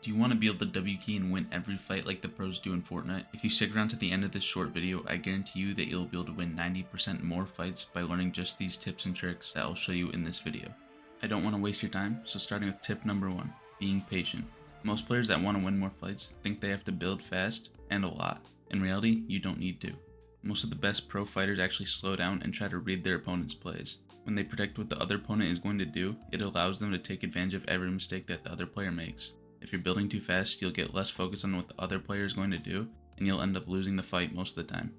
Do you want to be able to W key and win every fight like the pros do in Fortnite? If you stick around to the end of this short video, I guarantee you that you'll be able to win 90% more fights by learning just these tips and tricks that I'll show you in this video. I don't want to waste your time, so starting with tip number 1, being patient. Most players that want to win more fights think they have to build fast and a lot. In reality, you don't need to. Most of the best pro fighters actually slow down and try to read their opponent's plays. When they predict what the other opponent is going to do, it allows them to take advantage of every mistake that the other player makes. If you're building too fast, you'll get less focus on what the other player is going to do, and you'll end up losing the fight most of the time.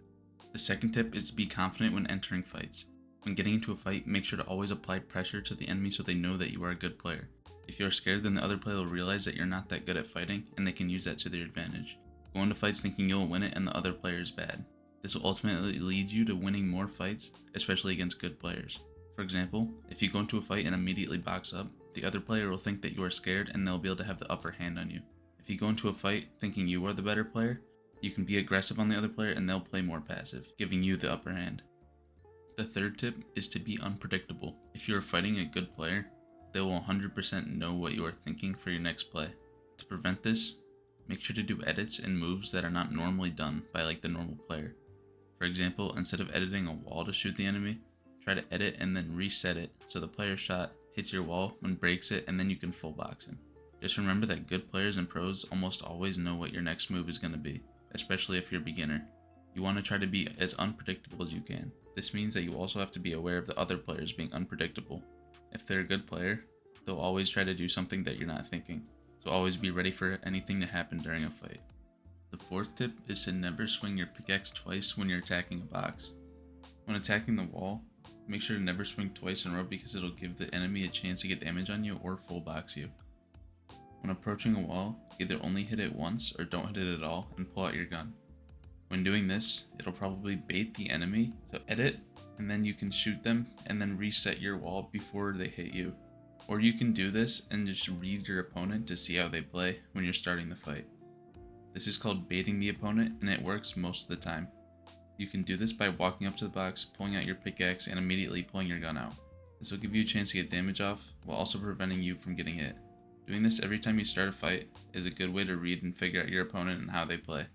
The second tip is to be confident when entering fights. When getting into a fight, make sure to always apply pressure to the enemy so they know that you are a good player. If you're scared, then the other player will realize that you're not that good at fighting, and they can use that to their advantage. Go into fights thinking you'll win it and the other player is bad. This will ultimately lead you to winning more fights, especially against good players. For example, if you go into a fight and immediately box up, the other player will think that you are scared and they'll be able to have the upper hand on you. If you go into a fight thinking you are the better player, you can be aggressive on the other player and they'll play more passive, giving you the upper hand. The third tip is to be unpredictable. If you are fighting a good player, they will 100% know what you are thinking for your next play. To prevent this, make sure to do edits and moves that are not normally done by the normal player. For example, instead of editing a wall to shoot the enemy, try to edit and then reset it so the player's shot hits your wall and breaks it, and then you can full box him. Just remember that good players and pros almost always know what your next move is going to be, especially if you're a beginner. You want to try to be as unpredictable as you can. This means that you also have to be aware of the other players being unpredictable. If they're a good player, they'll always try to do something that you're not thinking, so always be ready for anything to happen during a fight. The fourth tip is to never swing your pickaxe twice when you're attacking a box. When attacking the wall, make sure to never swing twice in a row because it'll give the enemy a chance to get damage on you or full box you. When approaching a wall, either only hit it once or don't hit it at all and pull out your gun. When doing this, it'll probably bait the enemy to edit, and then you can shoot them and then reset your wall before they hit you. Or you can do this and just read your opponent to see how they play when you're starting the fight. This is called baiting the opponent, and it works most of the time. You can do this by walking up to the box, pulling out your pickaxe, and immediately pulling your gun out. This will give you a chance to get damage off, while also preventing you from getting hit. Doing this every time you start a fight is a good way to read and figure out your opponent and how they play.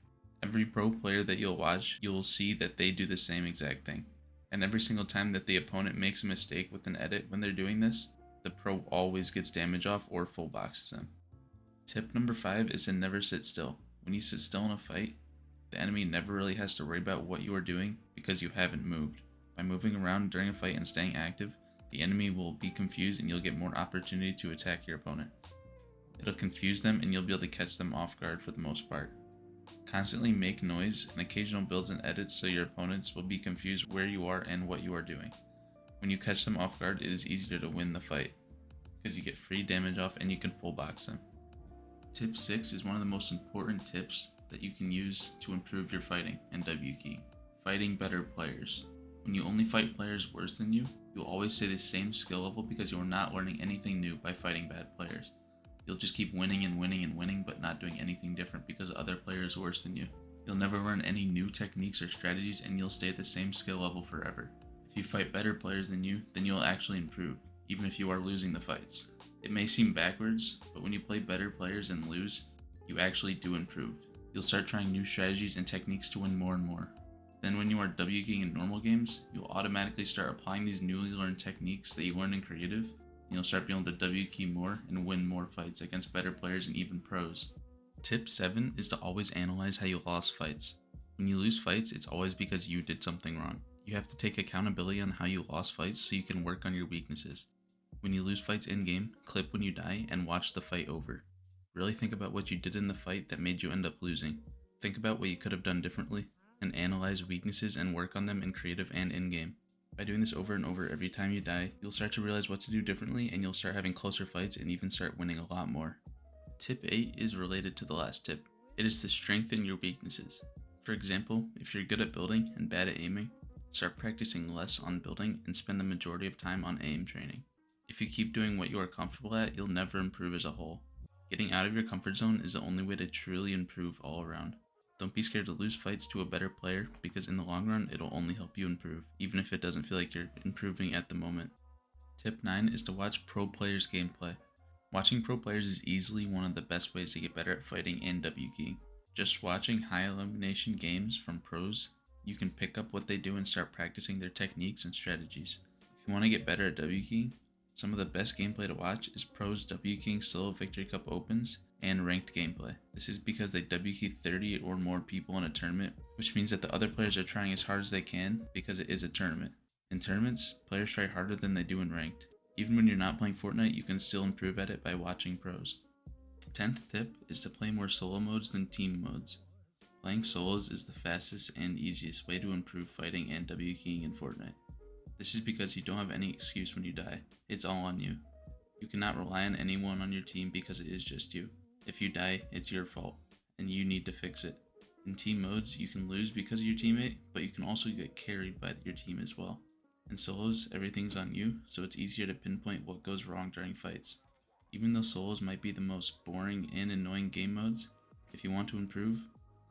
Every pro player that you'll watch, you will see that they do the same exact thing. And every single time that the opponent makes a mistake with an edit when they're doing this, the pro always gets damage off or full boxes them. Tip number 5 is to never sit still. When you sit still in a fight, the enemy never really has to worry about what you are doing because you haven't moved. By moving around during a fight and staying active, the enemy will be confused and you'll get more opportunity to attack your opponent. It'll confuse them and you'll be able to catch them off guard for the most part. Constantly make noise and occasional builds and edits so your opponents will be confused where you are and what you are doing. When you catch them off guard, it is easier to win the fight because you get free damage off and you can full box them. Tip 6 is one of the most important tips that you can use to improve your fighting and W key. Fighting better players. When you only fight players worse than you, you'll always stay the same skill level because you are not learning anything new by fighting bad players. You'll just keep winning and winning and winning but not doing anything different because other players are worse than you. You'll never learn any new techniques or strategies and you'll stay at the same skill level forever. If you fight better players than you, then you'll actually improve, even if you are losing the fights. It may seem backwards, but when you play better players and lose, you actually do improve. You'll start trying new strategies and techniques to win more and more. Then when you are W keying in normal games, you'll automatically start applying these newly learned techniques that you learned in creative, and you'll start being able to W key more and win more fights against better players and even pros. Tip 7 is to always analyze how you lost fights. When you lose fights, it's always because you did something wrong. You have to take accountability on how you lost fights so you can work on your weaknesses. When you lose fights in-game, clip when you die and watch the fight over. Really think about what you did in the fight that made you end up losing. Think about what you could have done differently, and analyze weaknesses and work on them in creative and in-game. By doing this over and over every time you die, you'll start to realize what to do differently and you'll start having closer fights and even start winning a lot more. Tip 8 is related to the last tip. It is to strengthen your weaknesses. For example, if you're good at building and bad at aiming, start practicing less on building and spend the majority of time on aim training. If you keep doing what you are comfortable at, you'll never improve as a whole. Getting out of your comfort zone is the only way to truly improve all around. Don't be scared to lose fights to a better player because in the long run, it'll only help you improve, even if it doesn't feel like you're improving at the moment. Tip 9 is to watch pro players' gameplay. Watching pro players is easily one of the best ways to get better at fighting and W keying. Just watching high elimination games from pros, you can pick up what they do and start practicing their techniques and strategies. If you want to get better at W keying, some of the best gameplay to watch is pros W keying solo Victory Cup opens and ranked gameplay. This is because they W key 30 or more people in a tournament, which means that the other players are trying as hard as they can because it is a tournament. In tournaments, players try harder than they do in ranked. Even when you're not playing Fortnite, you can still improve at it by watching pros. The 10th tip is to play more solo modes than team modes. Playing solos is the fastest and easiest way to improve fighting and W keying in Fortnite. This is because you don't have any excuse when you die. It's all on you. You cannot rely on anyone on your team because it is just you. If you die, it's your fault, and you need to fix it. In team modes, you can lose because of your teammate, but you can also get carried by your team as well. In solos, everything's on you, so it's easier to pinpoint what goes wrong during fights. Even though solos might be the most boring and annoying game modes, if you want to improve,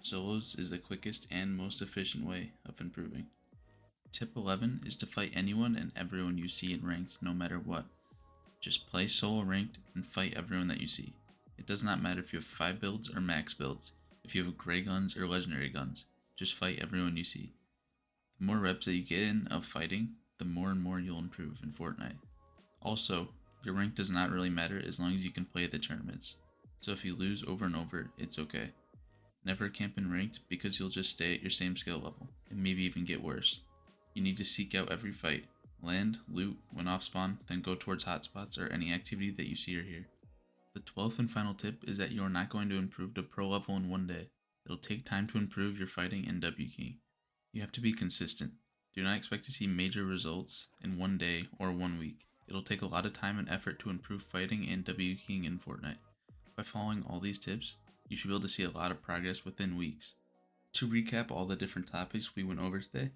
solos is the quickest and most efficient way of improving. Tip 11 is to fight anyone and everyone you see in ranked no matter what. Just play solo ranked and fight everyone that you see. It does not matter if you have 5 builds or max builds, if you have gray guns or legendary guns, just fight everyone you see. The more reps that you get in of fighting, the more and more you'll improve in Fortnite. Also, your rank does not really matter as long as you can play at the tournaments, so if you lose over and over, it's okay. Never camp in ranked because you'll just stay at your same skill level, and maybe even get worse. You need to seek out every fight, land, loot, when off spawn, then go towards hotspots or any activity that you see or hear. The 12th and final tip is that you are not going to improve to pro level in one day. It'll take time to improve your fighting and W keying. You have to be consistent. Do not expect to see major results in one day or 1 week. It'll take a lot of time and effort to improve fighting and W keying in Fortnite. By following all these tips, you should be able to see a lot of progress within weeks. To recap all the different topics we went over today,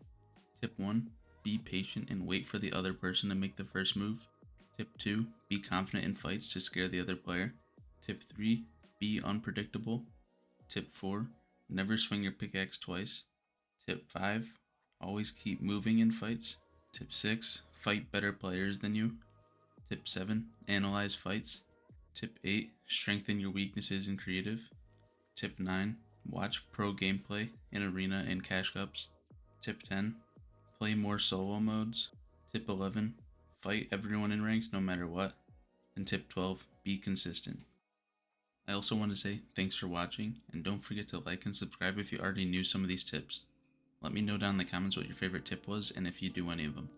Tip 1, be patient and wait for the other person to make the first move. Tip 2, be confident in fights to scare the other player. Tip 3, be unpredictable. Tip 4, never swing your pickaxe twice. Tip 5, always keep moving in fights. Tip 6, fight better players than you. Tip 7, analyze fights. Tip 8, strengthen your weaknesses in creative. Tip 9, watch pro gameplay in arena and cash cups. Tip 10, play more solo modes. Tip 11, fight everyone in ranked no matter what. And tip 12, be consistent. I also want to say thanks for watching, and don't forget to like and subscribe if you already knew some of these tips. Let me know down in the comments what your favorite tip was and if you do any of them.